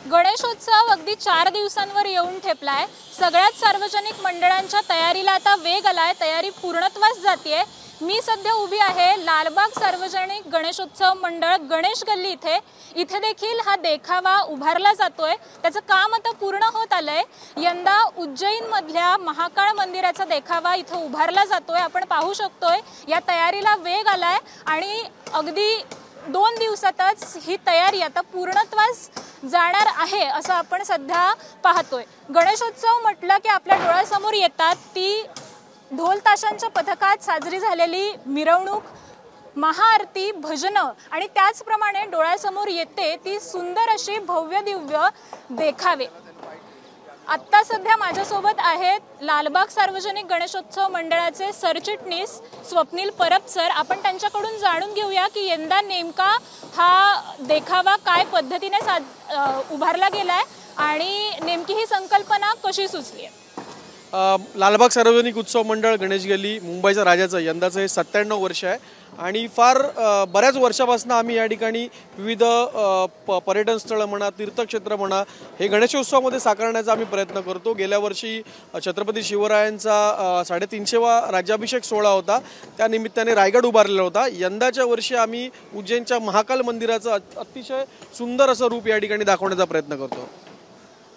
गणेशोत्सव अगदी 4 दिवसांवर येऊन ठेपलाय। सगळ्याच सार्वजनिक मंडळांच्या तयारीला आता वेग आलाय, तयारी पूर्णत्वास जातीये। मी सध्या उभी आहे लालबाग सार्वजनिक गणेशोत्सव मंडळ गणेश गल्ली इथे। इथे देखील हा देखावा उभारला जातोय, त्याचं काम आता पूर्ण होत आलंय। यंदा उज्जैन मधल्या महाकाळ मंदिराचा देखावा इथे उभारला जातोय। आपण पाहू शकतोय या तयारीला वेग आलाय आणि अगदी 2 दिवसातच ही तयारी आता पूर्णत्वास जाणार आहे असं आपण सध्या पाहतोय। गणेशोत्सव म्हटलं की आपल्या डोळ्यासमोर येतात ती ढोल ताशांच्या पथकात साजरी झालेली मिरवणूक, महाआरती, भजनं आणि त्याचप्रमाणे डोळ्यासमोर येते ती सुंदर अशी भव्य दिव्य देखावे। आत्ता सध्या माझ्यासोबत आहेत लालबाग सार्वजनिक गणेशोत्सव मंडळाचे सरचिटणीस स्वप्नील परब सर। आपण त्यांच्याकडून जाणून घेऊया की यंदा नेमका हा देखावा काय पद्धतीने उभारला गेलाय आणि नेमकी ही संकल्पना कशी सुचली आहे। लालबाग सार्वजनिक उत्सव मंडळ गणेश गल्ली मुंबईच्या राजाचं यंदाचं हे 97 वर्ष आहे आणि फार बऱ्याच वर्षापासून आम्ही या ठिकाणी विविध पर्यटन स्थळं म्हणा, तीर्थक्षेत्र म्हणा, हे गणेशोत्सवामध्ये साकारण्याचा आम्ही प्रयत्न करतो। गेल्या वर्षी छत्रपती शिवरायांचा 350वा राज्याभिषेक सोहळा होता, त्या निमित्ताने रायगड उभारलेला होता। यंदाच्या वर्षी आम्ही उज्जैनच्या महाकाल मंदिराचं अतिशय सुंदर असं रूप या ठिकाणी दाखवण्याचा प्रयत्न करतो।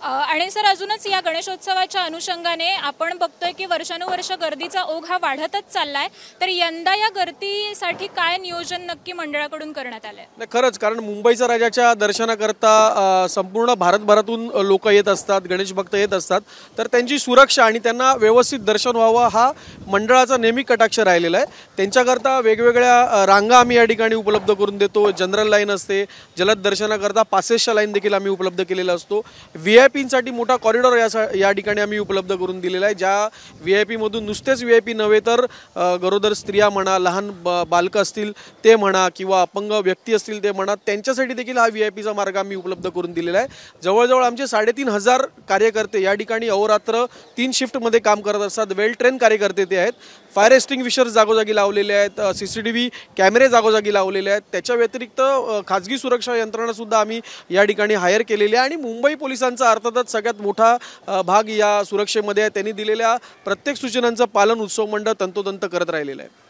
आणि सर अजूनच या गणेशोत्सवाच्या अनुषंगाने आपण बघतोय की वर्षानुवर्ष गर्दीचा ओघ हा वाढतच चाललाय, तर यंदा या गर्दीसाठी काय नियोजन नक्की मंडळाकडून करण्यात आलंय? खरंच, कारण मुंबईच्या राजाच्या दर्शनाकरता संपूर्ण भारतभरातून लोक येत असतात, गणेश भक्त येत असतात, तर त्यांची सुरक्षा आणि त्यांना व्यवस्थित दर्शन व्हावं हा मंडळाचा नेहमी कटाक्ष राहिलेला आहे। त्यांच्याकरता वेगवेगळ्या रांगा आम्ही या ठिकाणी उपलब्ध करून देतो। जनरल लाईन असते, जलद दर्शनाकरता पासेसच्या लाईन देखील आम्ही उपलब्ध केलेला असतो। व्हीआयपींसाठी मोठा कॉरिडॉर या ठिकाणी आम्ही उपलब्ध करून दिलेला आहे, ज्या व्हीआयपी मधून नुसतेच व्हीआयपी नव्हे तर गरोदर स्त्रिया म्हणा, लहान बालकं असतील ते म्हणा किंवा अपंग व्यक्ती असतील ते म्हणा, त्यांच्यासाठी देखील हा व्हीआयपीचा मार्ग आम्ही उपलब्ध करून दिलेला आहे। जवळजवळ आमचे 3,500 कार्यकर्ते या ठिकाणी अहोरात्र 3 शिफ्टमध्ये काम करत असतात। वेल ट्रेन कार्यकर्ते ते आहेत। फायर एक्स्टिंग्विशर्स जागोजागी लावलेले आहेत, CCTV कॅमेरे जागोजागी लावलेले आहेत। त्याच्या व्यतिरिक्त खाजगी सुरक्षा यंत्रणा सुद्धा आम्ही या ठिकाणी हायर केलेली आहे आणि मुंबई पोलिसांचा अर्थातच सगळ्यात मोठा भाग या सुरक्षेमध्ये आहे। त्यांनी दिलेल्या प्रत्येक सूचनांचं पालन उत्सव मंडळ तंतोतंत करत राहिलेलं आहे।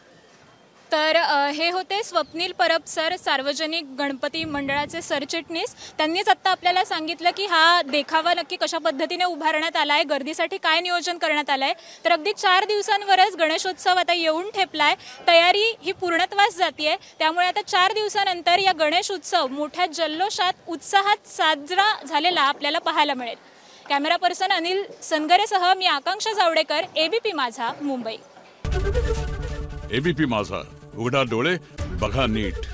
तर हे होते स्वप्नील परब सर, सार्वजनिक गणपती मंडळाचे सरचिटणीस। त्यांनीच आता आपल्याला सांगितलं की हा देखावा नक्की कशा पद्धतीने उभारण्यात आलाय, गर्दीसाठी काय नियोजन करण्यात आलंय। तर अगदी 4 दिवसांवरच गणेशोत्सव आता येऊन ठेपलाय, तयारी ही पूर्णत्वास जातीये। त्यामुळे आता 4 दिवसानंतर या गणेश उत्सव मोठ्या जल्लोषात उत्साहात साजरा झालेला आपल्याला पाहायला मिळेल। कॅमेरा पर्सन अनिल सनगरेसह मी आकांक्षा जावडेकर, ABP माझा, मुंबई। ABP माझा, उघडा डोळे बघा नीट।